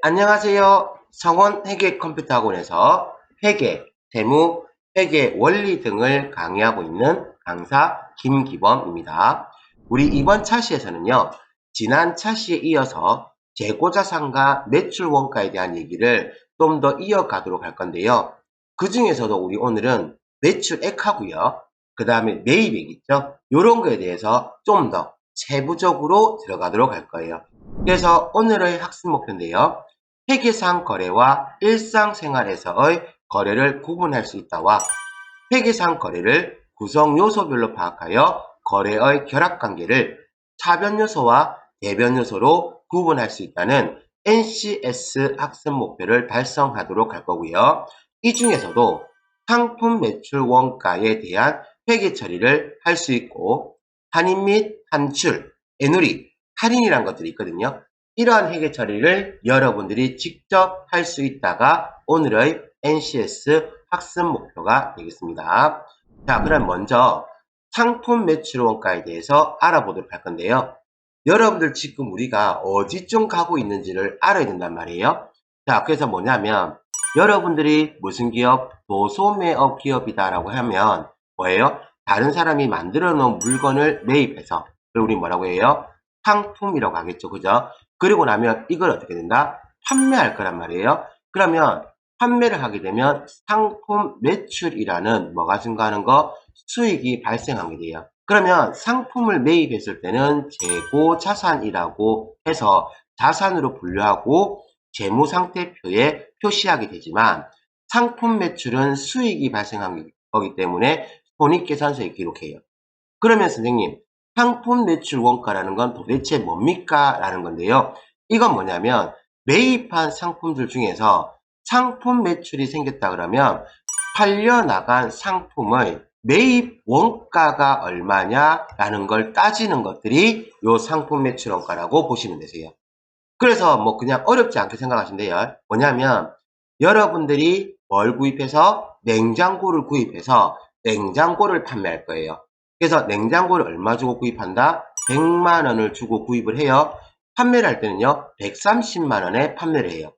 네, 안녕하세요. 성원 회계 컴퓨터 학원에서 회계, 재무, 회계 원리 등을 강의하고 있는 강사 김기범입니다. 우리 이번 차시에서는요, 지난 차시에 이어서 재고자산과 매출 원가에 대한 얘기를 좀 더 이어가도록 할 건데요. 그 중에서도 우리 오늘은 매출액하고요. 그 다음에 매입액 있죠? 이런 거에 대해서 좀 더 세부적으로 들어가도록 할 거예요. 그래서 오늘의 학습 목표인데요. 회계상 거래와 일상생활에서의 거래를 구분할 수 있다와 회계상 거래를 구성 요소별로 파악하여 거래의 결합관계를 차변 요소와 대변 요소로 구분할 수 있다는 NCS 학습 목표를 달성하도록 할 거고요. 이 중에서도 상품 매출 원가에 대한 회계 처리를 할 수 있고 환입 및 환출, 애누리, 할인이란 것들이 있거든요. 이러한 회계 처리를 여러분들이 직접 할 수 있다가 오늘의 NCS 학습 목표가 되겠습니다. 자, 그럼 먼저 상품 매출 원가에 대해서 알아보도록 할 건데요. 여러분들 지금 우리가 어디쯤 가고 있는지를 알아야 된단 말이에요. 자, 그래서 뭐냐면 여러분들이 무슨 기업? 도소매업 기업이다라고 하면 뭐예요? 다른 사람이 만들어 놓은 물건을 매입해서 그걸 우리 뭐라고 해요? 상품이라고 하겠죠. 그죠? 그리고 나면 이걸 어떻게 된다? 판매할 거란 말이에요. 그러면 판매를 하게 되면 상품 매출이라는 뭐가 증가하는 거? 수익이 발생하게 돼요. 그러면 상품을 매입했을 때는 재고 자산이라고 해서 자산으로 분류하고 재무상태표에 표시하게 되지만 상품 매출은 수익이 발생한 거기 때문에 손익계산서에 기록해요. 그러면 선생님, 상품 매출 원가라는 건 도대체 뭡니까? 라는 건데요. 이건 뭐냐면 매입한 상품들 중에서 상품 매출이 생겼다 그러면 팔려나간 상품의 매입 원가가 얼마냐라는 걸 따지는 것들이 요 상품 매출 원가라고 보시면 되세요. 그래서 뭐 그냥 어렵지 않게 생각하시면 돼요. 뭐냐면 여러분들이 뭘 구입해서 냉장고를 구입해서 냉장고를 판매할 거예요. 그래서 냉장고를 얼마 주고 구입한다? 100만 원을 주고 구입을 해요. 판매를 할 때는요. 130만 원에 판매를 해요.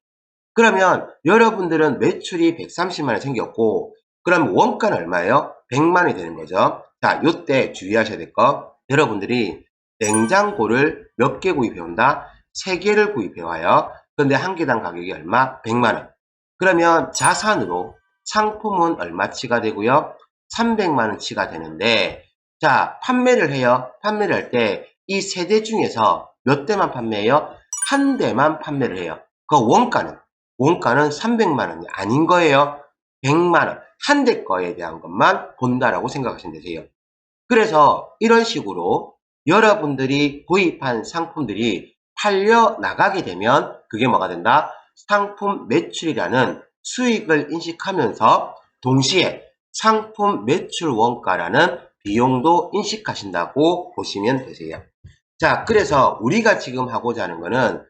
그러면 여러분들은 매출이 130만 원 생겼고 그럼 원가는 얼마예요? 100만 원이 되는 거죠. 자, 요때 주의하셔야 될 거. 여러분들이 냉장고를 몇 개 구입해 온다? 3개를 구입해 와요. 그런데 한 개당 가격이 얼마? 100만 원. 그러면 자산으로 상품은 얼마치가 되고요? 300만 원치가 되는데 자, 판매를 해요. 판매를 할 때 이 3대 중에서 몇 대만 판매해요? 한 대만 판매를 해요. 그 원가는 300만 원이 아닌 거예요. 100만 원. 한 대 거에 대한 것만 본다라고 생각하시면 되세요. 그래서 이런 식으로 여러분들이 구입한 상품들이 팔려 나가게 되면 그게 뭐가 된다? 상품 매출이라는 수익을 인식하면서 동시에 상품 매출 원가라는 비용도 인식하신다고 보시면 되세요. 자, 그래서 우리가 지금 하고자 하는 거는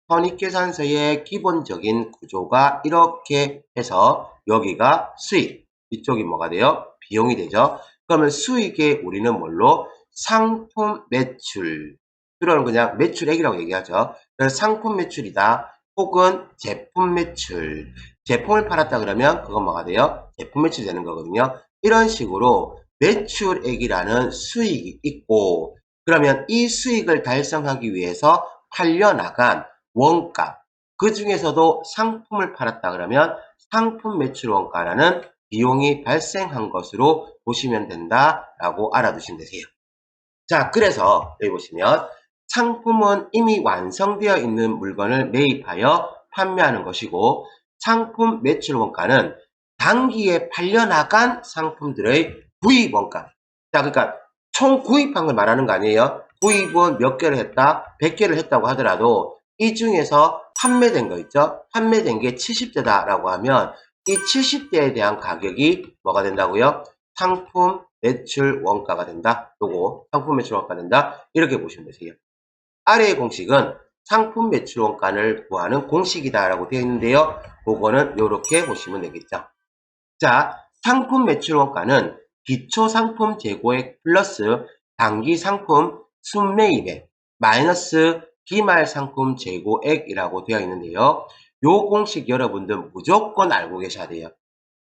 손익계산서의 기본적인 구조가 이렇게 해서 여기가 수익, 이쪽이 뭐가 돼요? 비용이 되죠. 그러면 수익에 우리는 뭘로? 상품 매출. 이런 그냥 매출액이라고 얘기하죠. 그래서 상품 매출이다. 혹은 제품 매출. 제품을 팔았다 그러면 그건 뭐가 돼요? 제품 매출이 되는 거거든요. 이런 식으로 매출액이라는 수익이 있고 그러면 이 수익을 달성하기 위해서 팔려나간 원가 그 중에서도 상품을 팔았다 그러면 상품 매출 원가라는 비용이 발생한 것으로 보시면 된다라고 알아두시면 되세요. 자, 그래서 여기 보시면 상품은 이미 완성되어 있는 물건을 매입하여 판매하는 것이고 상품 매출 원가는 단기에 팔려나간 상품들의 구입 원가. 자, 그러니까 총 구입한 걸 말하는 거 아니에요? 구입은 몇 개를 했다? 100개를 했다고 하더라도 이 중에서 판매된 거 있죠? 판매된 게 70대다라고 하면 이 70대에 대한 가격이 뭐가 된다고요? 상품 매출 원가가 된다. 요거 상품 매출 원가가 된다. 이렇게 보시면 되세요. 아래의 공식은 상품 매출 원가를 구하는 공식이다라고 되어 있는데요. 그거는 이렇게 보시면 되겠죠. 자, 상품 매출 원가는 기초 상품 재고액 플러스 단기 상품 순매입액 마이너스 기말 상품 재고액이라고 되어 있는데요. 요 공식 여러분들 무조건 알고 계셔야 돼요.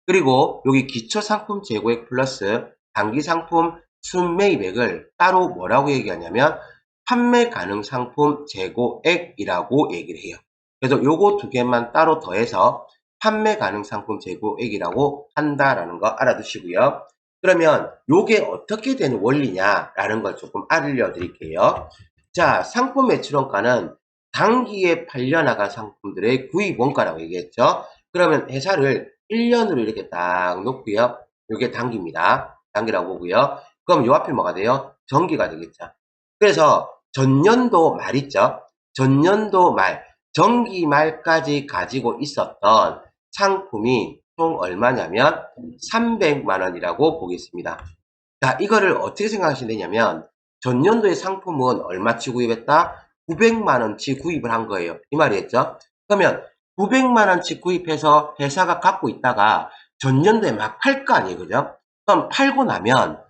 그리고 여기 기초상품 재고액 플러스 단기상품 순매입액을 따로 뭐라고 얘기하냐면 판매 가능 상품 재고액이라고 얘기를 해요. 그래서 요거 두 개만 따로 더해서 판매 가능 상품 재고액이라고 한다라는 거 알아두시고요. 그러면 요게 어떻게 되는 원리냐라는 걸 조금 알려드릴게요. 자, 상품 매출원가는 단기에 팔려나간 상품들의 구입 원가라고 얘기했죠. 그러면 회사를 1년으로 이렇게 딱 놓고요. 요게 단기입니다. 단기라고 보고요. 그럼 요 앞에 뭐가 돼요? 정기가 되겠죠. 그래서 전년도 말 있죠. 전년도 말, 정기 말까지 가지고 있었던 상품이 총 얼마냐면 300만 원이라고 보겠습니다. 자, 이거를 어떻게 생각하시면 되냐면 전년도의 상품은 얼마치 구입했다? 900만 원치 구입을 한 거예요. 이 말이겠죠? 그러면 900만 원치 구입해서 회사가 갖고 있다가 전년도에 막 팔 거 아니에요. 그죠? 그럼 팔고 나면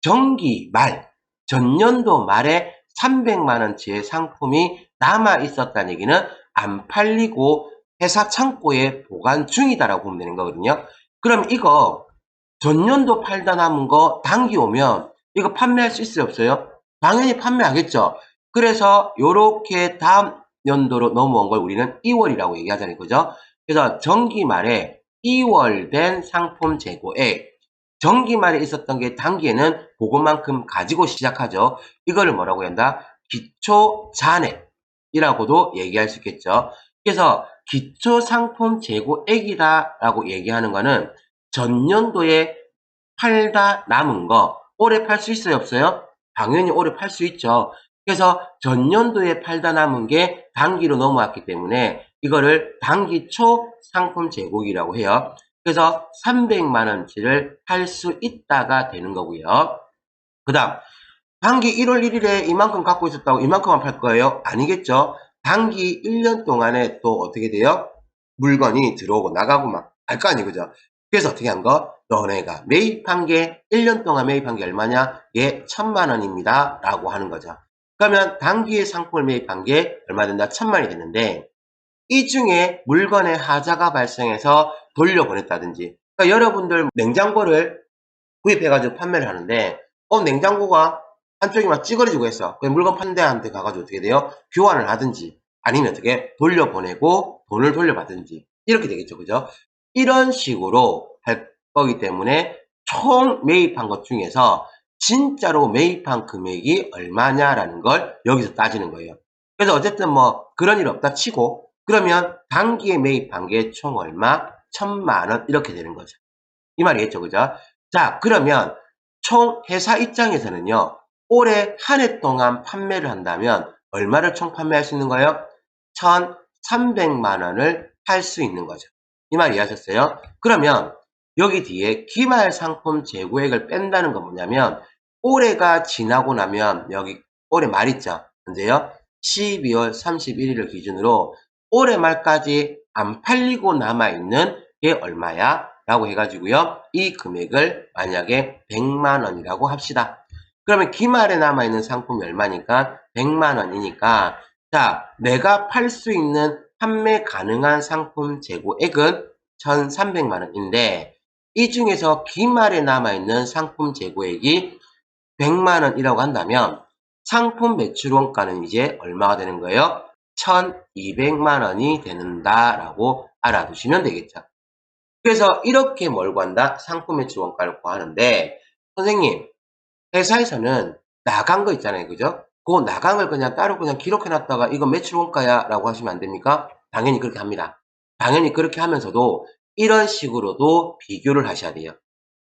정기 말, 전년도 말에 300만 원치의 상품이 남아 있었다는 얘기는 안 팔리고 회사 창고에 보관 중이다라고 보면 되는 거거든요. 그럼 이거 전년도 팔다 남은 거 단기 오면 이거 판매할 수 있어요, 없어요? 당연히 판매하겠죠. 그래서 요렇게 다음 연도로 넘어온 걸 우리는 2월이라고 얘기하잖아요. 그죠? 그래서 정기 말에 2월 된 상품 재고액, 정기 말에 있었던 게 단기에는 그것만큼 가지고 시작하죠. 이거를 뭐라고 한다? 기초 잔액이라고도 얘기할 수 있겠죠. 그래서 기초 상품 재고액이다라고 얘기하는 거는 전년도에 팔다 남은 거 올해 팔 수 있어요, 없어요? 당연히 올해 팔 수 있죠. 그래서 전년도에 팔다 남은 게 단기로 넘어왔기 때문에 이거를 단기 초 상품 재고액이라고 해요. 그래서 300만 원치를 팔 수 있다가 되는 거고요. 그 다음 단기 1월 1일에 이만큼 갖고 있었다고 이만큼만 팔 거예요? 아니겠죠. 단기 1년 동안에 또 어떻게 돼요? 물건이 들어오고 나가고 막 할 거 아니에요. 그죠? 그래서 어떻게 한 거? 너네가 매입한 게 1년 동안 매입한 게 얼마냐? 예, 1000만 원입니다. 라고 하는 거죠. 그러면 단기에 상품을 매입한 게 얼마 된다? 1000만이 됐는데 이 중에 물건의 하자가 발생해서 돌려보냈다든지 그러니까 여러분들 냉장고를 구입해가지고 판매를 하는데 냉장고가 한쪽이 막 찌그러지고 했어. 그럼 물건 파는 데한테 가가지고 어떻게 돼요? 교환을 하든지 아니면 어떻게 돌려보내고 돈을 돌려받든지 이렇게 되겠죠. 그죠? 이런 식으로 할 거기 때문에 총 매입한 것 중에서 진짜로 매입한 금액이 얼마냐라는 걸 여기서 따지는 거예요. 그래서 어쨌든 뭐 그런 일 없다 치고 그러면 단기에 매입한 게 총 얼마? 1000만 원 이렇게 되는 거죠. 이 말이겠죠. 그죠? 자, 그러면 총 회사 입장에서는요. 올해 한 해 동안 판매를 한다면 얼마를 총 판매할 수 있는 거예요? 1300만 원을 팔 수 있는 거죠. 이 말 이해하셨어요? 그러면 여기 뒤에 기말 상품 재고액을 뺀다는 건 뭐냐면 올해가 지나고 나면 여기 올해 말 있죠? 언제요? 12월 31일을 기준으로 올해 말까지 안 팔리고 남아있는 게 얼마야? 라고 해가지고요. 이 금액을 만약에 100만 원이라고 합시다. 그러면 기말에 남아있는 상품이 얼마니까? 100만 원이니까 자, 내가 팔 수 있는 판매 가능한 상품 재고액은 1300만 원인데 이 중에서 기말에 남아있는 상품 재고액이 100만 원이라고 한다면 상품 매출 원가는 이제 얼마가 되는 거예요? 1200만 원이 되는다라고 알아두시면 되겠죠. 그래서 이렇게 뭘 구한다? 상품 매출 원가를 구하는데 선생님 회사에서는 나간 거 있잖아요. 그죠? 그 나간 걸 그냥 따로 그냥 기록해 놨다가 이거 매출 원가야 라고 하시면 안 됩니까? 당연히 그렇게 합니다. 당연히 그렇게 하면서도 이런 식으로도 비교를 하셔야 돼요.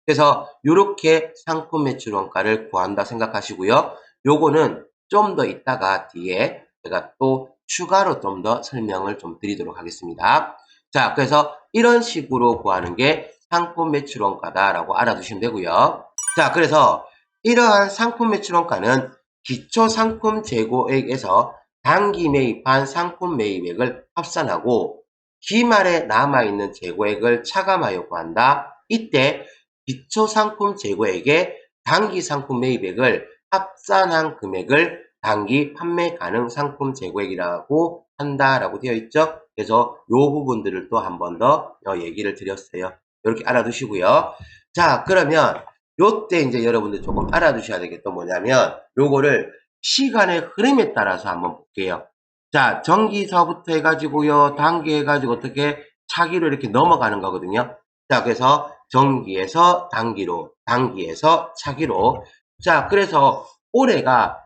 그래서 이렇게 상품 매출 원가를 구한다 생각하시고요. 요거는 좀 더 이따가 뒤에 제가 또 추가로 좀 더 설명을 좀 드리도록 하겠습니다. 자, 그래서 이런 식으로 구하는 게 상품 매출 원가다라고 알아두시면 되고요. 자, 그래서 이러한 상품 매출 원가는 기초 상품 재고액에서 단기 매입한 상품 매입액을 합산하고 기말에 남아있는 재고액을 차감하여 구한다. 이때 기초 상품 재고액에 단기 상품 매입액을 합산한 금액을 단기 판매 가능 상품 재고액이라고 한다라고 되어 있죠. 그래서 요 부분들을 또 한 번 더 얘기를 드렸어요. 이렇게 알아두시고요. 자, 그러면 요때 이제 여러분들 조금 알아두셔야 될 게 또 뭐냐면 요거를 시간의 흐름에 따라서 한번 볼게요. 자, 정기서부터 해가지고요, 단기 해가지고 어떻게 차기로 이렇게 넘어가는 거거든요. 자, 그래서 정기에서 단기로, 단기에서 차기로. 자, 그래서 올해가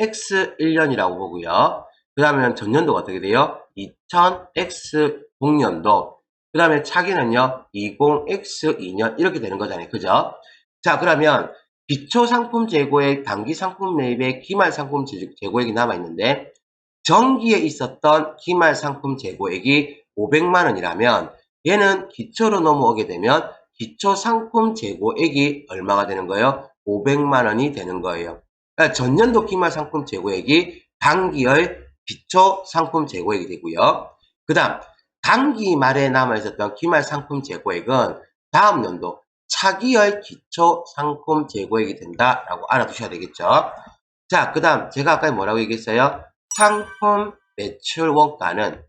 2000X1년이라고 보고요. 그 다음에 전년도가 어떻게 돼요? 2000X06년도. 그 다음에 차기는요, 20X2년 이렇게 되는 거잖아요. 그죠? 자, 그러면 기초상품 재고액, 단기상품 매입액, 기말상품 재고액이 남아있는데 정기에 있었던 기말상품 재고액이 500만원이라면 얘는 기초로 넘어오게 되면 기초상품 재고액이 얼마가 되는 거예요? 500만원이 되는 거예요. 그러니까 전년도 기말상품 재고액이 단기의 기초상품 재고액이 되고요. 그 다음 단기 말에 남아있었던 기말상품 재고액은 다음 연도 차기의 기초상품 재고액이 된다라고 알아두셔야 되겠죠. 자, 그 다음 제가 아까 뭐라고 얘기했어요? 상품 매출 원가는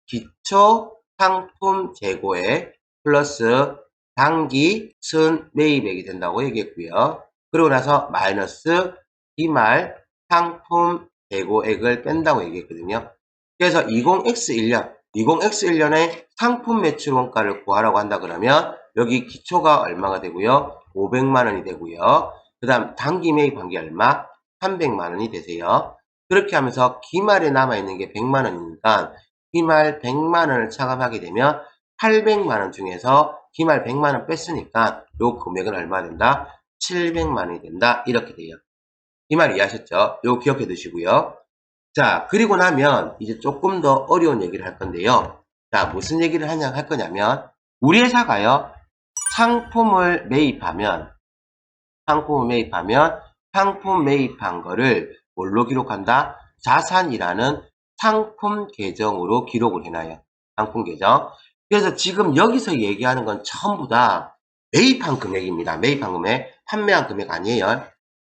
기초 상품 재고액 플러스 단기 순 매입액이 된다고 얘기했고요. 그러고 나서 마이너스 기말 상품 재고액을 뺀다고 얘기했거든요. 그래서 20X1년, 20X1년에 상품 매출 원가를 구하라고 한다 그러면 여기 기초가 얼마가 되고요? 500만원이 되고요. 그 다음 단기 매입한 게 얼마? 300만원이 되세요. 그렇게 하면서 기말에 남아있는 게 100만원이니까 기말 100만원을 차감하게 되면 800만원 중에서 기말 100만원 뺐으니까 요 금액은 얼마 된다? 700만원이 된다. 이렇게 돼요. 이 말 이해하셨죠? 요 기억해 두시고요. 자, 그리고 나면 이제 조금 더 어려운 얘기를 할 건데요. 자, 무슨 얘기를 할 거냐면 우리 회사가요. 상품을 매입하면 상품 매입한 거를 뭘로 기록한다? 자산이라는 상품 계정으로 기록을 해놔요. 상품 계정. 그래서 지금 여기서 얘기하는 건 전부 다 매입한 금액입니다. 매입한 금액, 판매한 금액 아니에요.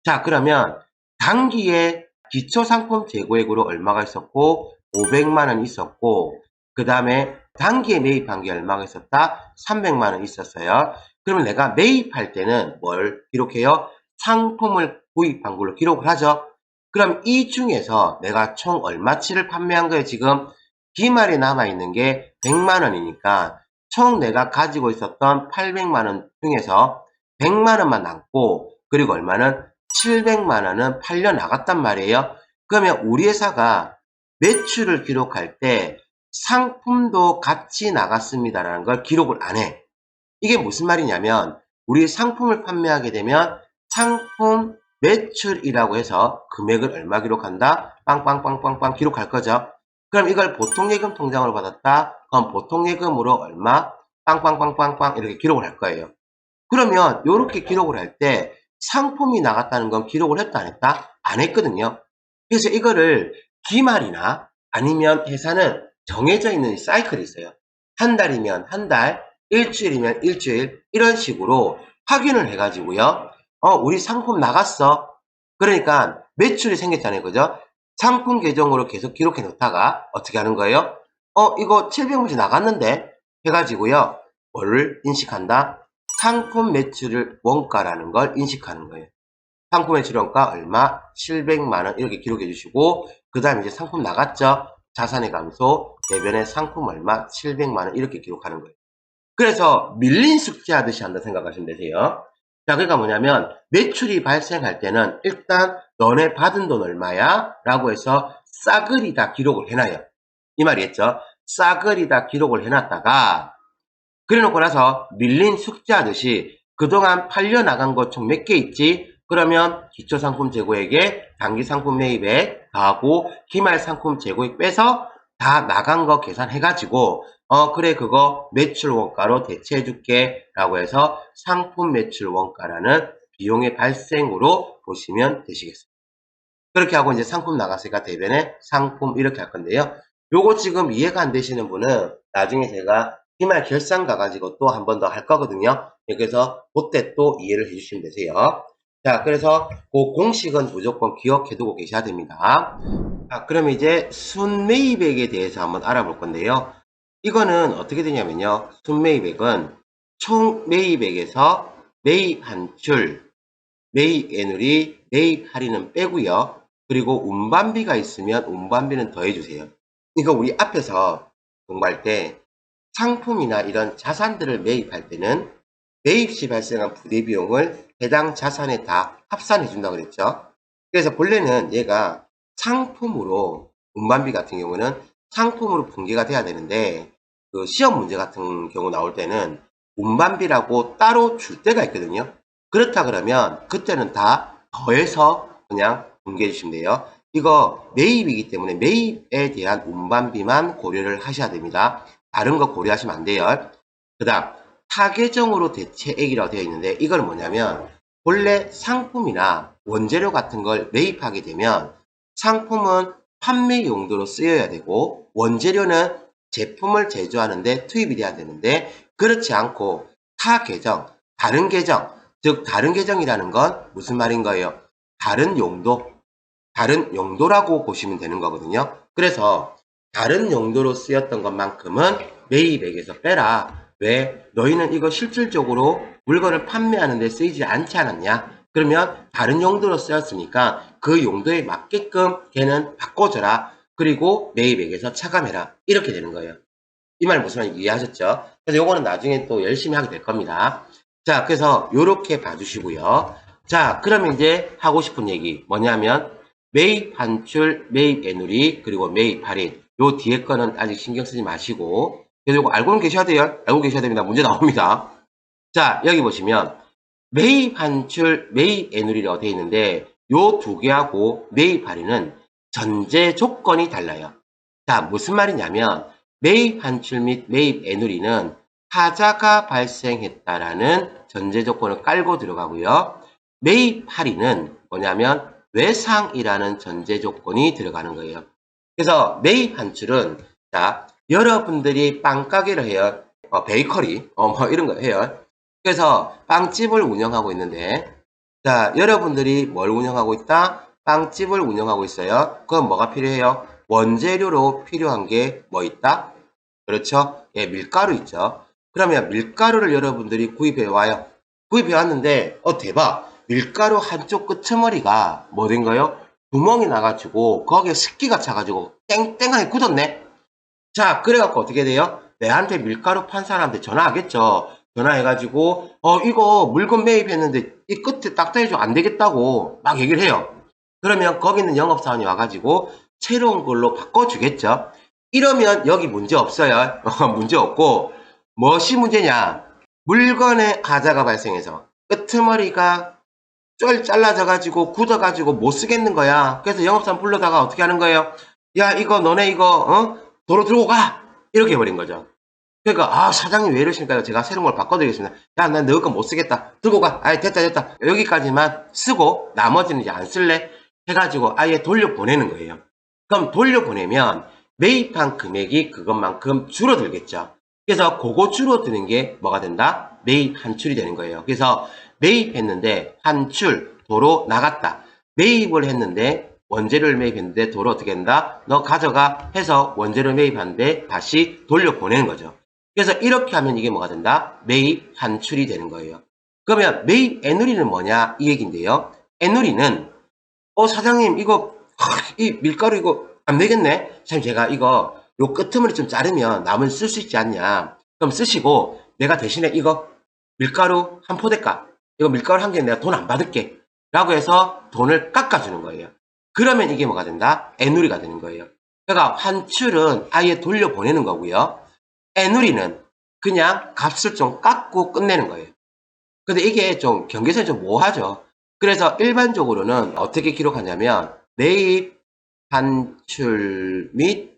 자, 그러면 단기에 기초상품 재고액으로 얼마가 있었고 500만원 있었고 그 다음에 단기에 매입한 게 얼마가 있었다? 300만원 있었어요. 그러면 내가 매입할 때는 뭘 기록해요? 상품을 구입한 걸로 기록을 하죠. 그럼 이 중에서 내가 총 얼마치를 판매한 거예요? 지금 기말에 남아있는 게 100만원이니까 총 내가 가지고 있었던 800만원 중에서 100만원만 남고 그리고 얼마는 700만원은 팔려 나갔단 말이에요. 그러면 우리 회사가 매출을 기록할 때 상품도 같이 나갔습니다라는 걸 기록을 안 해. 이게 무슨 말이냐면 우리 상품을 판매하게 되면 상품 매출이라고 해서 금액을 얼마 기록한다? 빵빵빵빵빵 기록할 거죠. 그럼 이걸 보통예금 통장으로 받았다? 그럼 보통예금으로 얼마? 빵빵빵빵빵 이렇게 기록을 할 거예요. 그러면 이렇게 기록을 할 때 상품이 나갔다는 건 기록을 했다 안 했다? 안 했거든요. 그래서 이거를 기말이나 아니면 회사는 정해져 있는 사이클이 있어요. 한 달이면 한 달, 일주일이면 일주일 이런 식으로 확인을 해가지고요. 우리 상품 나갔어. 그러니까 매출이 생겼잖아요. 그죠? 상품 계정으로 계속 기록해 놓다가 어떻게 하는 거예요? 이거 700만원씩 나갔는데 해가지고요. 뭐를 인식한다? 상품 매출 원가라는 걸 인식하는 거예요. 상품 매출 원가 얼마? 700만원 이렇게 기록해 주시고 그 다음에 이제 상품 나갔죠? 자산의 감소, 대변의 상품 얼마? 700만원 이렇게 기록하는 거예요. 그래서 밀린 숙제하듯이 한다 생각하시면 되세요. 자, 그러니까 뭐냐면 매출이 발생할 때는 일단 너네 받은 돈 얼마야? 라고 해서 싸그리 다 기록을 해놔요. 이 말이겠죠? 싸그리 다 기록을 해놨다가 그래놓고 나서 밀린 숙제하듯이 그동안 팔려나간 것 총 몇 개 있지? 그러면 기초상품 재고액에 단기상품 매입액 더하고 기말상품 재고액 빼서 다 나간 거 계산해가지고 그래 그거 매출 원가로 대체해줄게 라고 해서 상품 매출 원가라는 비용의 발생으로 보시면 되시겠습니다. 그렇게 하고 이제 상품 나갔으니까 대변에 상품 이렇게 할 건데요. 요거 지금 이해가 안 되시는 분은 나중에 제가 기말 결산 가가지고 또 한 번 더 할 거거든요. 그래서 그때 또 이해를 해주시면 되세요. 자, 그래서 그 공식은 무조건 기억해두고 계셔야 됩니다. 자, 그럼 이제 순매입액에 대해서 한번 알아볼 건데요. 이거는 어떻게 되냐면요. 순매입액은 총 매입액에서 매입 한출, 매입 애누리, 매입 할인은 빼고요. 그리고 운반비가 있으면 운반비는 더해주세요. 이거 우리 앞에서 공부할 때 상품이나 이런 자산들을 매입할 때는 매입 시 발생한 부대비용을 해당 자산에 다 합산해 준다고 그랬죠. 그래서 본래는 얘가 상품으로 운반비 같은 경우는 상품으로 분계가 돼야 되는데 그 시험 문제 같은 경우 나올 때는 운반비라고 따로 줄 때가 있거든요. 그렇다 그러면 그때는 다 더해서 그냥 분계해 주시면 돼요. 이거 매입이기 때문에 매입에 대한 운반비만 고려를 하셔야 됩니다. 다른 거 고려하시면 안 돼요. 그 다음 타계정으로 대체액이라고 되어 있는데 이건 뭐냐면 본래 상품이나 원재료 같은 걸 매입하게 되면 상품은 판매 용도로 쓰여야 되고 원재료는 제품을 제조하는데 투입이 돼야 되는데 그렇지 않고 타계정, 다른 계정, 즉 다른 계정이라는 건 무슨 말인 거예요? 다른 용도라고 보시면 되는 거거든요. 그래서 다른 용도로 쓰였던 것만큼은 매입액에서 빼라. 왜? 너희는 이거 실질적으로 물건을 판매하는 데 쓰이지 않지 않았냐? 그러면 다른 용도로 쓰였으니까 그 용도에 맞게끔 걔는 바꿔줘라. 그리고 매입액에서 차감해라. 이렇게 되는 거예요. 이 말 무슨 말인지 이해하셨죠? 그래서 요거는 나중에 또 열심히 하게 될 겁니다. 자, 그래서 요렇게 봐주시고요. 자, 그러면 이제 하고 싶은 얘기 뭐냐면 매입 반출, 매입 애누리, 그리고 매입 할인. 요 뒤에 거는 아직 신경 쓰지 마시고 그래서 요거 알고는 계셔야 돼요. 알고 계셔야 됩니다. 문제 나옵니다. 자, 여기 보시면 매입 반출, 매입 애누리라고 되어 있는데 요 두 개하고 매입 할인은 전제 조건이 달라요. 자, 무슨 말이냐면 매입 한출 및 매입 애누리는 하자가 발생했다라는 전제 조건을 깔고 들어가고요. 매입 할인은 뭐냐면 외상이라는 전제 조건이 들어가는 거예요. 그래서 매입 한출은 자, 여러분들이 빵가게를 해요. 베이커리, 뭐 이런 거 해요. 그래서 빵집을 운영하고 있는데 자, 여러분들이 뭘 운영하고 있다? 빵집을 운영하고 있어요. 그럼 뭐가 필요해요? 원재료로 필요한 게 뭐 있다? 그렇죠? 예, 밀가루 있죠. 그러면 밀가루를 여러분들이 구입해 와요. 구입해 왔는데 대박! 밀가루 한쪽 끄트머리가 뭐 된 거예요? 구멍이 나가지고 거기에 습기가 차가지고 땡땡하게 굳었네. 자, 그래갖고 어떻게 돼요? 내한테 밀가루 판 사람한테 전화하겠죠. 전화해가지고 이거 물건 매입했는데 이 끝에 딱딱해져 안 되겠다고 막 얘기를 해요. 그러면 거기 있는 영업사원이 와가지고 새로운 걸로 바꿔주겠죠. 이러면 여기 문제 없어요. 문제 없고 무엇이 문제냐? 물건에 하자가 발생해서 끄트머리가 쫄 잘라져가지고 굳어가지고 못 쓰겠는 거야. 그래서 영업사원 불러다가 어떻게 하는 거예요? 야, 이거 너네 이거 도로 들고 가! 이렇게 해버린 거죠. 그러니까 사장님 왜 이러십니까? 제가 새로운 걸 바꿔드리겠습니다. 야, 난 너 거 못 쓰겠다. 들고 가. 아이, 됐다. 여기까지만 쓰고 나머지는 이제 안 쓸래? 해가지고 아예 돌려보내는 거예요. 그럼 돌려보내면 매입한 금액이 그것만큼 줄어들겠죠. 그래서 그거 줄어드는 게 뭐가 된다? 매입 한출이 되는 거예요. 그래서 매입했는데 한출, 도로 나갔다. 매입을 했는데 원재료를 매입했는데 도로 어떻게 된다? 너 가져가 해서 원재료 매입하는데 다시 돌려보내는 거죠. 그래서 이렇게 하면 이게 뭐가 된다? 매입 한출이 되는 거예요. 그러면 매입 애누리는 뭐냐? 이 얘기인데요. 애누리는 사장님 이거 이 밀가루 이거 안 되겠네. 사장님 제가 이거 요 끄트머리 좀 자르면 남은 쓸 수 있지 않냐. 그럼 쓰시고 내가 대신에 이거 밀가루 한 포대값 이거 밀가루 한 개 내가 돈 안 받을게 라고 해서 돈을 깎아주는 거예요. 그러면 이게 뭐가 된다? 애누리가 되는 거예요. 그러니까 환출은 아예 돌려보내는 거고요. 애누리는 그냥 값을 좀 깎고 끝내는 거예요. 근데 이게 좀 경계선이 좀 모호하죠. 그래서 일반적으로는 어떻게 기록하냐면 매입, 환출 및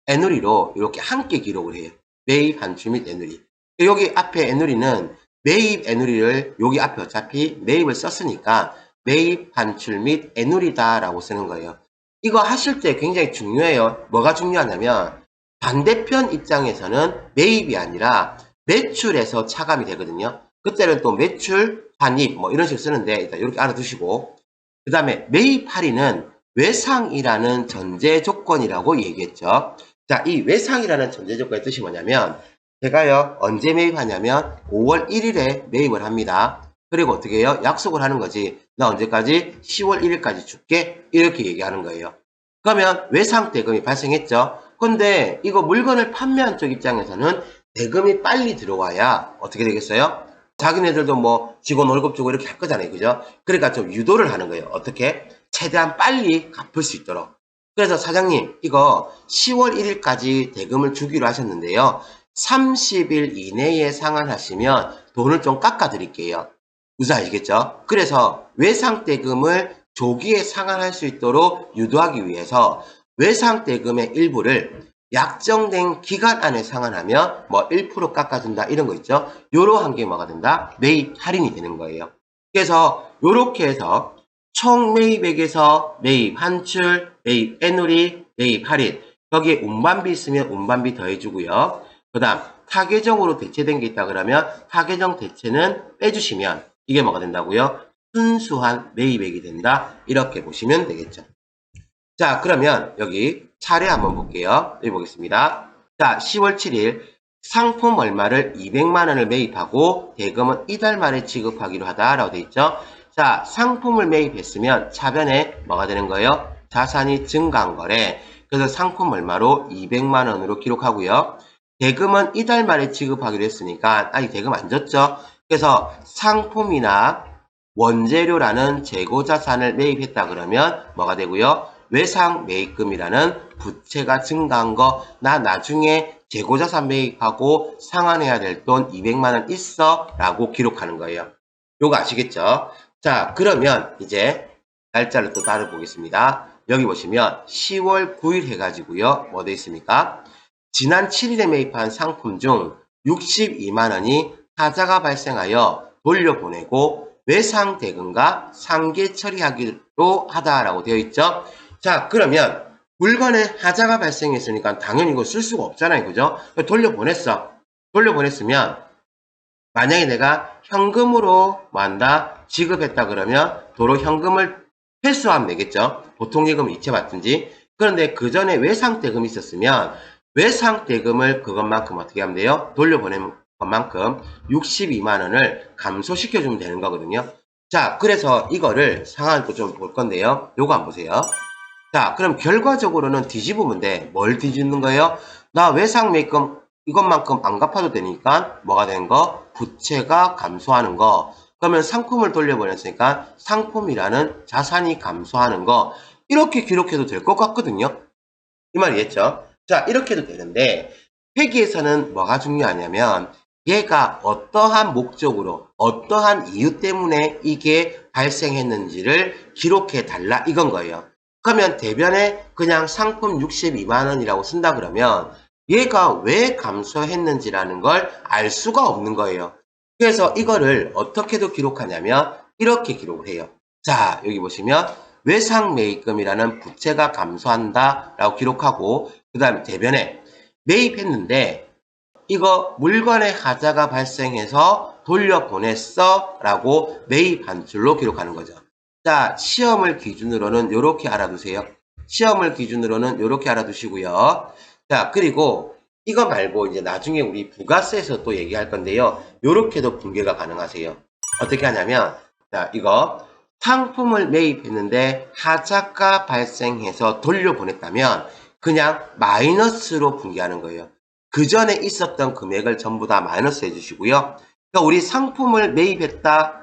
애누리로 이렇게 함께 기록을 해요. 매입, 환출 및 애누리. 여기 앞에 애누리는 매입 애누리를 여기 앞에 어차피 매입을 썼으니까 매입, 환출 및 애누리다라고 쓰는 거예요. 이거 하실 때 굉장히 중요해요. 뭐가 중요하냐면 반대편 입장에서는 매입이 아니라 매출에서 차감이 되거든요. 그때는 또 매출, 환입 뭐 이런 식으로 쓰는데 일단 이렇게 알아두시고 그 다음에 매입 할인은 외상이라는 전제 조건이라고 얘기했죠. 자, 이 외상이라는 전제 조건의 뜻이 뭐냐면 제가요 언제 매입하냐면 5월 1일에 매입을 합니다. 그리고 어떻게 해요? 약속을 하는 거지. 나 언제까지? 10월 1일까지 줄게. 이렇게 얘기하는 거예요. 그러면 외상 대금이 발생했죠. 근데 이거 물건을 판매한 쪽 입장에서는 대금이 빨리 들어와야 어떻게 되겠어요? 자기네들도 뭐 직원 월급 주고 이렇게 할 거잖아요. 그죠? 그러니까 좀 유도를 하는 거예요. 어떻게? 최대한 빨리 갚을 수 있도록. 그래서 사장님, 이거 10월 1일까지 대금을 주기로 하셨는데요. 30일 이내에 상환하시면 돈을 좀 깎아 드릴게요. 무슨 아시겠죠? 그래서 외상대금을 조기에 상환할 수 있도록 유도하기 위해서 외상대금의 일부를 약정된 기간 안에 상환하면 뭐 1% 깎아준다 이런 거 있죠. 요러한 게 뭐가 된다? 매입 할인이 되는 거예요. 그래서 요렇게 해서 총 매입액에서 매입 환출, 매입 애누리, 매입 할인 여기에 운반비 있으면 운반비 더해주고요. 그 다음 타계정으로 대체된 게 있다 그러면 타계정 대체는 빼주시면 이게 뭐가 된다고요? 순수한 매입액이 된다. 이렇게 보시면 되겠죠. 자, 그러면 여기 차례 한번 볼게요. 여기 보겠습니다. 자, 10월 7일 상품 얼마를 200만 원을 매입하고 대금은 이달 말에 지급하기로 하다라고 되어 있죠. 자, 상품을 매입했으면 차변에 뭐가 되는 거예요? 자산이 증가한 거래. 그래서 상품 얼마로 200만 원으로 기록하고요. 대금은 이달 말에 지급하기로 했으니까 아직 대금 안 줬죠. 그래서 상품이나 원재료라는 재고자산을 매입했다 그러면 뭐가 되고요? 외상 매입금이라는 부채가 증가한 거, 나 나중에 재고자산 매입하고 상환해야 될 돈 200만 원 있어 라고 기록하는 거예요. 요거 아시겠죠? 자, 그러면 이제 날짜를 또 따로 보겠습니다. 여기 보시면 10월 9일 해가지고요. 뭐 되어 있습니까? 지난 7일에 매입한 상품 중 62만 원이 하자가 발생하여 돌려보내고 외상 대금과 상계 처리하기로 하다라고 되어 있죠. 자, 그러면 물건에 하자가 발생했으니까 당연히 이거 쓸 수가 없잖아요. 그죠? 돌려보냈어. 돌려보냈으면 만약에 내가 현금으로 만다 지급했다 그러면 도로 현금을 회수하면 되겠죠. 보통예금을 이체받든지. 그런데 그 전에 외상대금이 있었으면 외상대금을 그것만큼 어떻게 하면 돼요? 돌려보내는 것만큼 62만 원을 감소시켜주면 되는 거거든요. 자, 그래서 이거를 상황을 또 좀 볼 건데요. 요거 한번 보세요. 자, 그럼 결과적으로는 뒤집으면 돼. 뭘 뒤집는 거예요? 나 외상 매입금 이것만큼 안 갚아도 되니까 뭐가 되는 거? 부채가 감소하는 거. 그러면 상품을 돌려보냈으니까 상품이라는 자산이 감소하는 거. 이렇게 기록해도 될 것 같거든요. 이 말이겠죠? 자, 이렇게 해도 되는데 회계에서는 뭐가 중요하냐면 얘가 어떠한 목적으로 어떠한 이유 때문에 이게 발생했는지를 기록해 달라 이건 거예요. 그러면 대변에 그냥 상품 62만 원이라고 쓴다 그러면 얘가 왜 감소했는지라는 걸 알 수가 없는 거예요. 그래서 이거를 어떻게도 기록하냐면 이렇게 기록을 해요. 자, 여기 보시면 외상 매입금이라는 부채가 감소한다 라고 기록하고 그 다음에 대변에 매입했는데 이거 물건의 하자가 발생해서 돌려보냈어 라고 매입 반출로 기록하는 거죠. 자, 시험을 기준으로는 이렇게 알아두세요. 시험을 기준으로는 이렇게 알아두시고요. 자, 그리고 이거 말고 이제 나중에 우리 부가세에서 또 얘기할 건데요. 이렇게도 분개가 가능하세요. 어떻게 하냐면 자, 이거 상품을 매입했는데 하자가 발생해서 돌려보냈다면 그냥 마이너스로 분개하는 거예요. 그 전에 있었던 금액을 전부 다 마이너스 해주시고요. 그러니까 우리 상품을 매입했다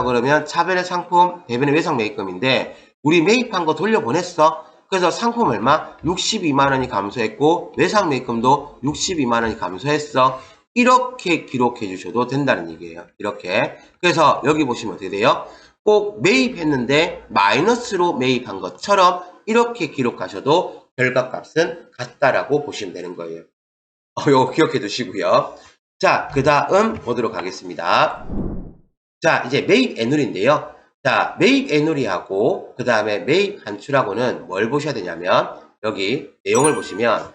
그러면 차변의 상품, 대변의 외상 매입금인데 우리 매입한 거 돌려보냈어. 그래서 상품 얼마? 62만 원이 감소했고 외상 매입금도 62만 원이 감소했어. 이렇게 기록해 주셔도 된다는 얘기예요. 이렇게. 그래서 여기 보시면 어떻게 돼요? 꼭 매입했는데 마이너스로 매입한 것처럼 이렇게 기록하셔도 결과값은 같다라고 보시면 되는 거예요. 요거 기억해 두시고요. 자, 그 다음 보도록 하겠습니다. 자, 이제 매입 애누리인데요. 자, 매입 애누리하고 그 다음에 매입 환출하고는 뭘 보셔야 되냐면 여기 내용을 보시면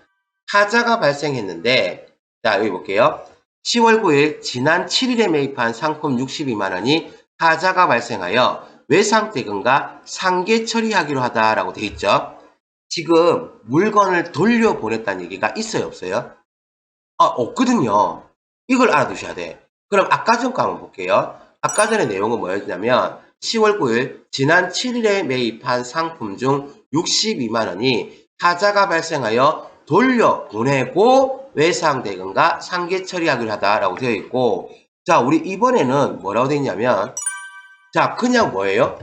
하자가 발생했는데 자, 여기 볼게요. 10월 9일 지난 7일에 매입한 상품 62만 원이 하자가 발생하여 외상대금과 상계 처리하기로 하다라고 되어 있죠. 지금 물건을 돌려보냈다는 얘기가 있어요, 없어요? 없거든요. 이걸 알아두셔야 돼. 그럼 아까 전 거 한번 볼게요. 아까 전에 내용은 뭐였냐면 10월 9일 지난 7일에 매입한 상품 중 62만 원이 하자가 발생하여 돌려보내고 외상대금과 상계 처리하기로 하다라고 되어 있고, 자, 우리 이번에는 뭐라고 되어 있냐면, 자, 그냥 뭐예요?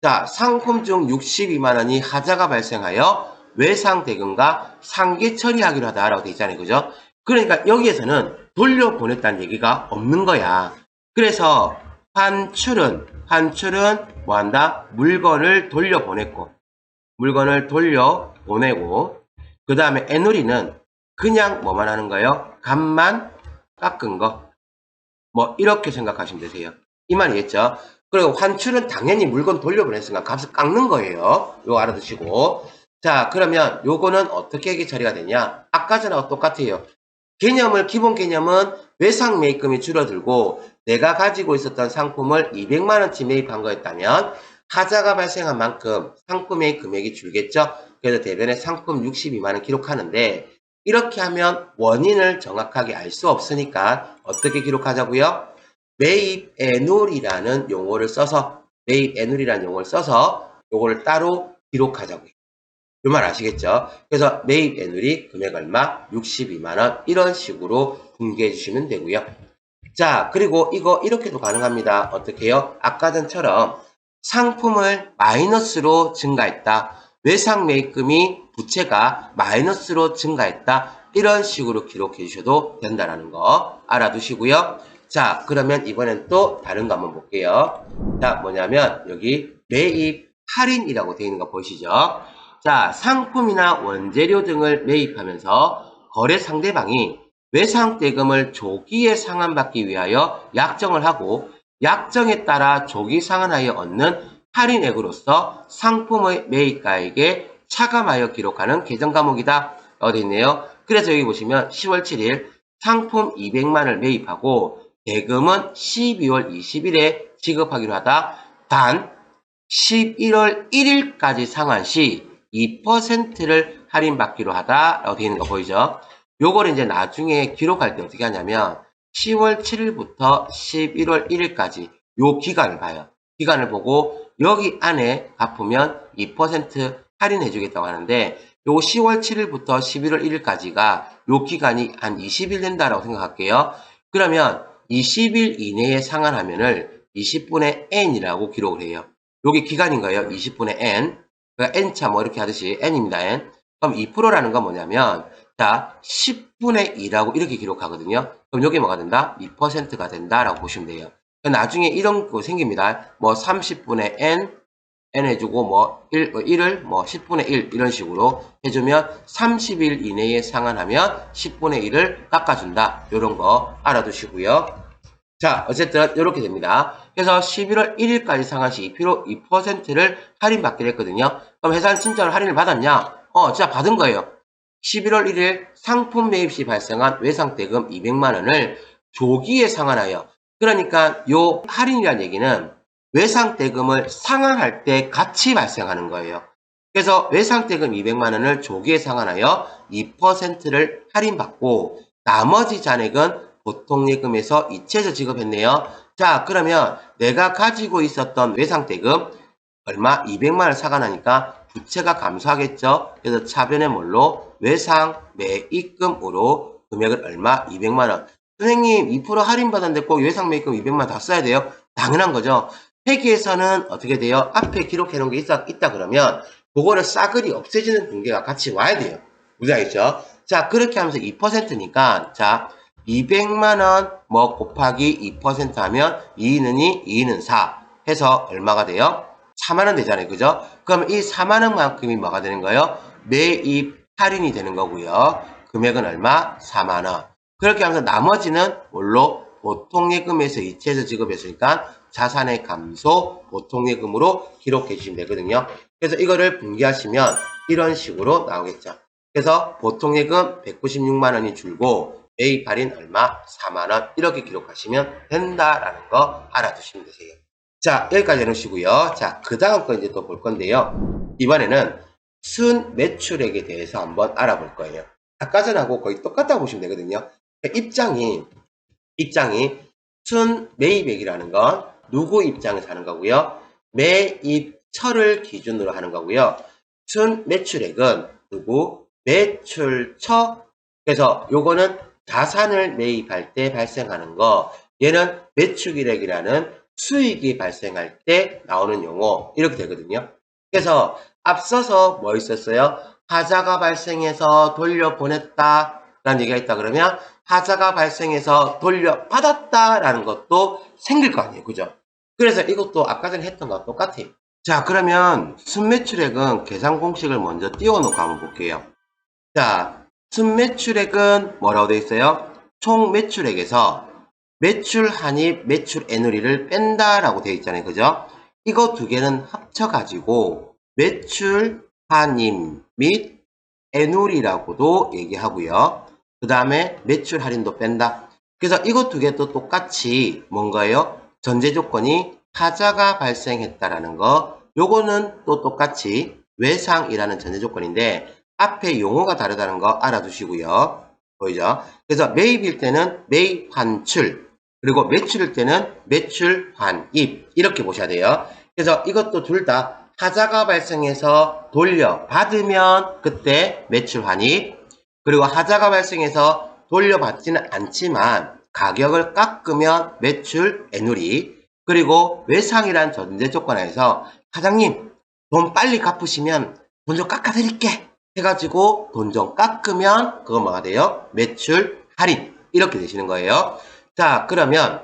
자, 상품 중 62만 원이 하자가 발생하여 외상대금과 상계 처리하기로 하다라고 되어 있잖아요. 그죠? 그러니까 여기에서는 돌려보냈다는 얘기가 없는 거야. 그래서 환출은 뭐 한다? 물건을 돌려보냈고, 그 다음에 애누리는 그냥 뭐만 하는 거예요? 값만 깎은 거. 뭐 이렇게 생각하시면 되세요. 이 말이겠죠? 그리고 환출은 당연히 물건 돌려보냈으니까 값을 깎는 거예요. 요거 알아두시고. 자, 그러면 요거는 어떻게 처리가 되냐? 아까 전하고 똑같아요. 기본 개념은 외상 매입금이 줄어들고 내가 가지고 있었던 상품을 200만원치 매입한 거였다면 하자가 발생한 만큼 상품의 금액이 줄겠죠? 그래서 대변에 상품 62만원 기록하는데, 이렇게 하면 원인을 정확하게 알 수 없으니까 어떻게 기록하자고요? 매입 애놀이라는 용어를 써서 요거를 따로 기록하자고요. 이 말 아시겠죠? 그래서 매입 애놀이 금액 얼마? 62만원. 이런 식으로 분개해 주시면 되고요. 자, 그리고 이거 이렇게도 가능합니다. 어떻게 해요? 아까 전처럼 상품을 마이너스로 증가했다. 외상 매입금이 부채가 마이너스로 증가했다. 이런 식으로 기록해 주셔도 된다는 거 알아두시고요. 자, 그러면 이번엔 또 다른 거 한번 볼게요. 자, 뭐냐면 여기 매입 할인이라고 되어 있는 거 보이시죠? 자, 상품이나 원재료 등을 매입하면서 거래 상대방이 외상대금을 조기에 상환받기 위하여 약정을 하고 약정에 따라 조기 상환하여 얻는 할인액으로서 상품의 매입가액에 차감하여 기록하는 계정 과목이다. 라고 되어 있네요. 그래서 여기 보시면 10월 7일 상품 200만을 매입하고 대금은 12월 20일에 지급하기로 하다. 단 11월 1일까지 상환 시 2%를 할인받기로 하다라고 되어 있는 거 보이죠? 요걸 이제 나중에 기록할 때 어떻게 하냐면 10월 7일부터 11월 1일까지 요 기간을 봐요. 기간을 보고 여기 안에 갚으면 2% 할인해 주겠다고 하는데, 요 10월 7일부터 11월 1일까지가 요 기간이 한 20일 된다라고 생각할게요. 그러면 20일 이내에 상환하면을 20분의 n이라고 기록을 해요. 요게 기간인 거예요. 20분의 n. 그러니까 n차 뭐 이렇게 하듯이 n입니다. n. 그럼 2%라는 건 뭐냐면, 자, 10분의 2라고 이렇게 기록하거든요. 그럼 요게 뭐가 된다? 2%가 된다라고 보시면 돼요. 나중에 이런 거 생깁니다. 뭐 30분의 n 해주고 뭐 1을 뭐 10분의 1 이런 식으로 해주면 30일 이내에 상환하면 10분의 1을 깎아준다. 요런 거 알아두시고요. 자, 어쨌든 이렇게 됩니다. 그래서 11월 1일까지 상환 시 2%를 할인받기로 했거든요. 그럼 회사는 진짜로 할인을 받았냐? 진짜 받은 거예요. 11월 1일 상품 매입 시 발생한 외상대금 200만원을 조기에 상환하여, 그러니까 요 할인이라는 얘기는 외상대금을 상환할 때 같이 발생하는 거예요. 그래서 외상대금 200만원을 조기에 상환하여 2%를 할인받고 나머지 잔액은 보통예금에서 이체해서 지급했네요. 자, 그러면 내가 가지고 있었던 외상대금 얼마? 200만원을 상환하니까 부채가 감소하겠죠. 그래서 차변의 뭘로? 외상 매입금으로 금액을 얼마? 200만원. 선생님 2% 할인받았는데 꼭 외상 매입금 200만원 다 써야 돼요? 당연한 거죠. 회계에서는 어떻게 돼요? 앞에 기록해 놓은 게 있다 그러면 그거를 싸그리 없애지는 분계가 같이 와야 돼요. 무슨 알겠죠? 자, 그렇게 하면서 2%니까 자, 200만원 뭐 곱하기 2% 하면 2는 2, 2는 4 해서 얼마가 돼요? 4만원 되잖아요. 그죠? 그럼 이 4만원만큼이 뭐가 되는 거예요? 매입 할인이 되는 거고요. 금액은 얼마? 4만원. 그렇게 하면서 나머지는 뭘로? 보통예금에서 이체해서 지급했으니까 자산의 감소, 보통예금으로 기록해 주시면 되거든요. 그래서 이거를 분기하시면 이런 식으로 나오겠죠. 그래서 보통예금 196만원이 줄고 매입 할인 얼마? 4만원. 이렇게 기록하시면 된다라는 거 알아두시면 되세요. 자, 여기까지 해놓으시고요. 자, 그 다음 거 이제 또 볼 건데요. 이번에는 순 매출액에 대해서 한번 알아볼 거예요. 아까 전하고 거의 똑같다고 보시면 되거든요. 입장이 순 매입액이라는 건 누구 입장에서 하는 거고요. 매입처를 기준으로 하는 거고요. 순 매출액은 누구? 매출처. 그래서 요거는 자산을 매입할 때 발생하는 거. 얘는 매출액이라는 수익이 발생할 때 나오는 용어. 이렇게 되거든요. 그래서 앞서서 뭐 있었어요? 하자가 발생해서 돌려보냈다 라는 얘기가 있다 그러면 하자가 발생해서 돌려받았다라는 것도 생길 거 아니에요. 그죠? 그래서 이것도 아까 전에 했던 거와 똑같아요. 자, 그러면 순매출액은 계산 공식을 먼저 띄워놓고 한번 볼게요. 자, 순매출액은 뭐라고 되어 있어요? 총 매출액에서 매출 한입, 매출 애누리를 뺀다라고 되어 있잖아요. 그죠? 이거 두 개는 합쳐가지고 매출 한입 및 애누리라고도 얘기하고요. 그 다음에 매출 할인도 뺀다. 그래서 이것 두 개도 똑같이 뭔가요? 전제 조건이 하자가 발생했다라는 거. 요거는 또 똑같이 외상이라는 전제 조건인데 앞에 용어가 다르다는 거 알아두시고요. 보이죠? 그래서 매입일 때는 매입 환출, 그리고 매출일 때는 매출 환입 이렇게 보셔야 돼요. 그래서 이것도 둘 다 하자가 발생해서 돌려받으면 그때 매출 환입, 그리고 하자가 발생해서 돌려받지는 않지만 가격을 깎으면 매출 애누리, 그리고 외상이란 전제 조건에서 사장님 돈 빨리 갚으시면 돈 좀 깎아드릴게 해가지고 돈 좀 깎으면 그거 뭐가 돼요? 매출 할인 이렇게 되시는 거예요. 자, 그러면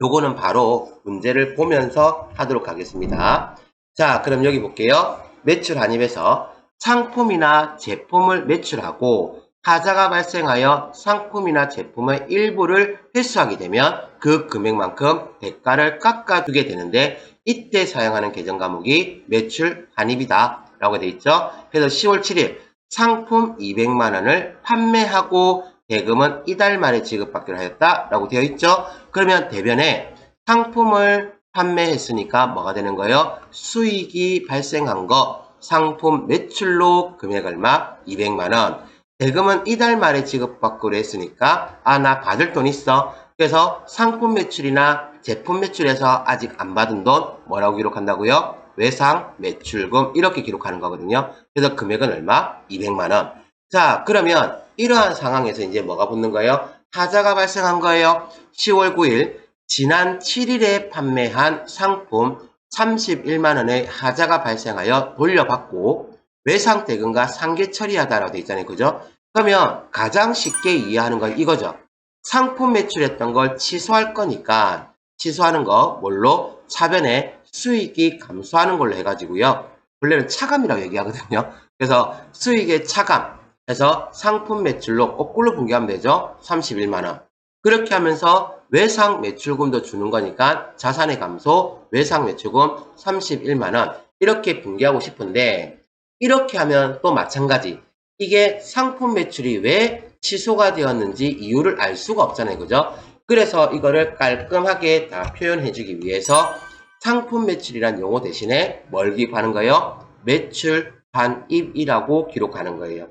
요거는 바로 문제를 보면서 하도록 하겠습니다. 자, 그럼 여기 볼게요. 매출 한입에서 상품이나 제품을 매출하고 하자가 발생하여 상품이나 제품의 일부를 회수하게 되면 그 금액만큼 대가를 깎아주게 되는데 이때 사용하는 계정 과목이 매출 한입이다 라고 되어 있죠. 그래서 10월 7일 상품 200만원을 판매하고 대금은 이달 말에 지급받기로 하였다 라고 되어 있죠. 그러면 대변에 상품을 판매했으니까 뭐가 되는 거예요? 수익이 발생한 거 상품 매출로 금액 얼마? 200만원. 대금은 이달 말에 지급받기로 했으니까 나 받을 돈 있어. 그래서 상품 매출이나 제품 매출에서 아직 안 받은 돈 뭐라고 기록한다고요? 외상 매출금 이렇게 기록하는 거거든요. 그래서 금액은 얼마? 200만원. 자, 그러면 이러한 상황에서 이제 뭐가 붙는 거예요? 하자가 발생한 거예요. 10월 9일 지난 7일에 판매한 상품 31만원의 하자가 발생하여 돌려받고 외상 대금과 상계 처리하다라고 되어 있잖아요. 그죠? 그러면 가장 쉽게 이해하는 건 이거죠. 상품 매출했던 걸 취소할 거니까 취소하는 거 뭘로? 차변에 수익이 감소하는 걸로 해가지고요. 원래는 차감이라고 얘기하거든요. 그래서 수익의 차감 해서 상품 매출로 거꾸로 분기하면 되죠. 31만원. 그렇게 하면서 외상 매출금도 주는 거니까 자산의 감소, 외상 매출금 31만원 이렇게 분기하고 싶은데 이렇게 하면 또 마찬가지. 이게 상품 매출이 왜 취소가 되었는지 이유를 알 수가 없잖아요. 그죠? 그래서 이거를 깔끔하게 다 표현해주기 위해서 상품 매출이란 용어 대신에 뭘 기입하는 거예요? 매출 반입이라고 기록하는 거예요.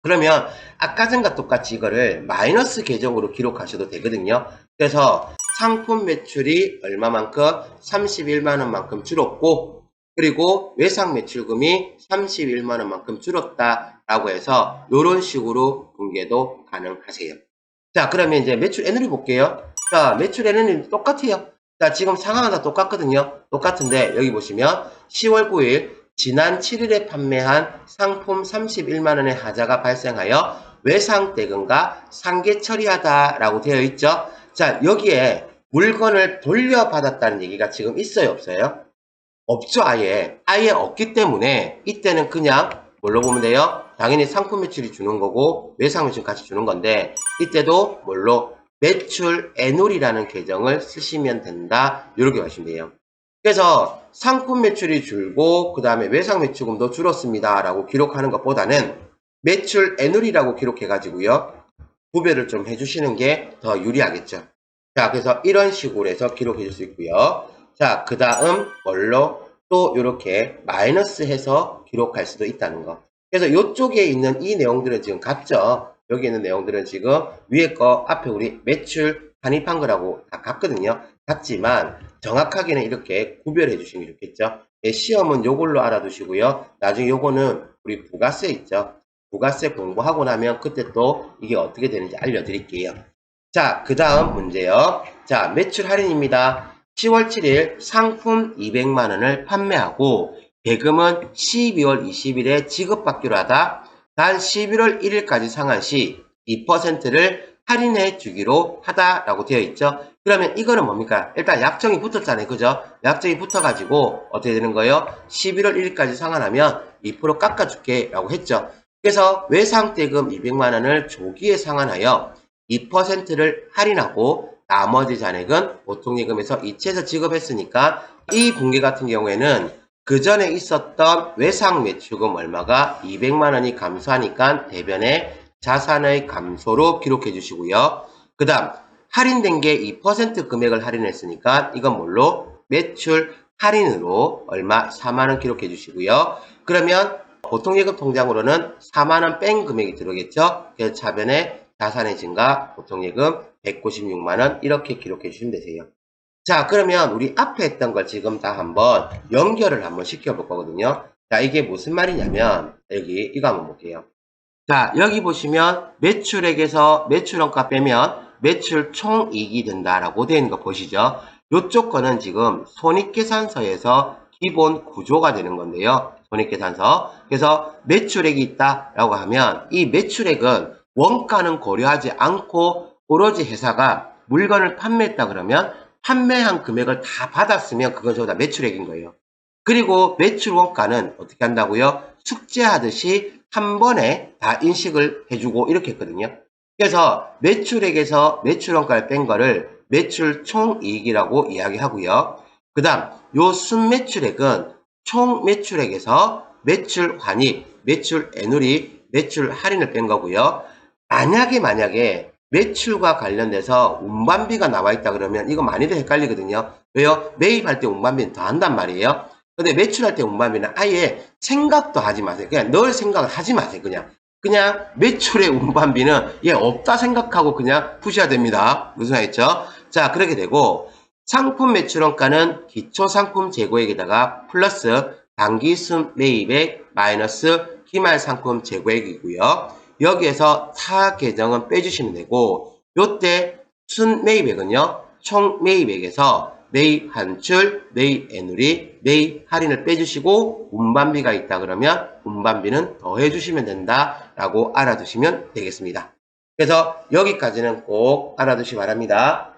그러면 아까 전과 똑같이 이거를 마이너스 계정으로 기록하셔도 되거든요. 그래서 상품 매출이 얼마만큼? 31만원만큼 줄었고 그리고 외상 매출금이 31만원만큼 줄었다라고 해서 이런 식으로 분계도 가능하세요. 자, 그러면 이제 매출 애누리 볼게요. 자, 매출 애누리 똑같아요. 자, 지금 상황은 다 똑같거든요. 똑같은데 여기 보시면 10월 9일 지난 7일에 판매한 상품 31만원의 하자가 발생하여 외상 대금과 상계 처리하다라고 되어 있죠. 자, 여기에 물건을 돌려받았다는 얘기가 지금 있어요, 없어요? 없죠, 아예. 아예 없기 때문에 이때는 그냥 뭘로 보면 돼요? 당연히 상품 매출이 주는 거고 외상 매출 같이 주는 건데 이때도 뭘로? 매출 애누리라는 계정을 쓰시면 된다. 이렇게 하시면 돼요. 그래서 상품 매출이 줄고 그 다음에 외상 매출금도 줄었습니다 라고 기록하는 것보다는 매출 애누리라고 기록해 가지고요. 구별을 좀 해주시는 게 더 유리하겠죠. 자, 그래서 이런 식으로 해서 기록해 줄 수 있고요. 자, 그 다음 뭘로 또 이렇게 마이너스 해서 기록할 수도 있다는 거. 그래서 이쪽에 있는 이 내용들은 지금 같죠? 여기 있는 내용들은 지금 위에 거 앞에 우리 매출 환입한 거라고 다 같거든요. 같지만 정확하게는 이렇게 구별해 주시는 게 좋겠죠. 예, 시험은 요걸로 알아두시고요. 나중에 요거는 우리 부가세 있죠. 부가세 공부하고 나면 그때 또 이게 어떻게 되는지 알려드릴게요. 자, 그 다음 문제요. 자, 매출 할인입니다. 10월 7일 상품 200만원을 판매하고 대금은 12월 20일에 지급받기로 하다. 단 11월 1일까지 상한 시 2%를 할인해 주기로 하다라고 되어 있죠. 그러면 이거는 뭡니까? 일단 약정이 붙었잖아요. 그죠? 약정이 붙어가지고 어떻게 되는 거예요? 11월 1일까지 상환하면 2% 깎아줄게 라고 했죠. 그래서 외상대금 200만원을 조기에 상환하여 2%를 할인하고 나머지 잔액은 보통예금에서 이체해서 지급했으니까 이 분기 같은 경우에는 그 전에 있었던 외상 매출금 얼마가 200만원이 감소하니까 대변에 자산의 감소로 기록해 주시고요. 그 다음 할인된 게 2% 금액을 할인했으니까 이건 뭘로? 매출 할인으로 얼마? 4만원 기록해 주시고요. 그러면 보통예금 통장으로는 4만원 뺀 금액이 들어오겠죠? 그래서 차변에 자산의 증가, 보통예금 196만원 이렇게 기록해 주시면 되세요. 자, 그러면 우리 앞에 했던 걸 지금 다 한번 연결을 한번 시켜볼 거거든요. 자, 이게 무슨 말이냐면 여기 이거 한번 볼게요. 자, 여기 보시면 매출액에서 매출원가 빼면 매출 총이익이 된다라고 되어 있는 거 보시죠. 이쪽 거는 지금 손익계산서에서 기본 구조가 되는 건데요. 손익계산서. 그래서 매출액이 있다라고 하면 이 매출액은 원가는 고려하지 않고 오로지 회사가 물건을 판매했다 그러면 판매한 금액을 다 받았으면 그건 전부 다 매출액인 거예요. 그리고 매출 원가는 어떻게 한다고요? 숙제하듯이 한 번에 다 인식을 해주고 이렇게 했거든요. 그래서 매출액에서 매출 원가를 뺀 거를 매출 총이익이라고 이야기하고요. 그 다음 요 순매출액은 총 매출액에서 매출 환입, 매출 애누리, 매출 할인을 뺀 거고요. 만약에 매출과 관련돼서 운반비가 나와 있다 그러면 이거 많이들 헷갈리거든요. 왜요? 매입할 때 운반비는 더 한단 말이에요. 근데 매출할 때 운반비는 아예 생각도 하지 마세요. 그냥 늘 생각을 하지 마세요. 그냥 매출의 운반비는 얘 없다 생각하고 그냥 푸셔야 됩니다. 무슨 말이죠? 자, 그렇게 되고 상품 매출원가는 기초상품 재고액에다가 플러스 당기순 매입액 마이너스 기말상품 재고액이고요. 여기에서 타 계정은 빼주시면 되고 요때 순 매입액은요. 총 매입액에서 매입 환출, 매입 애누리, 매입 할인을 빼주시고 운반비가 있다 그러면 운반비는 더해주시면 된다라고 알아두시면 되겠습니다. 그래서 여기까지는 꼭 알아두시기 바랍니다.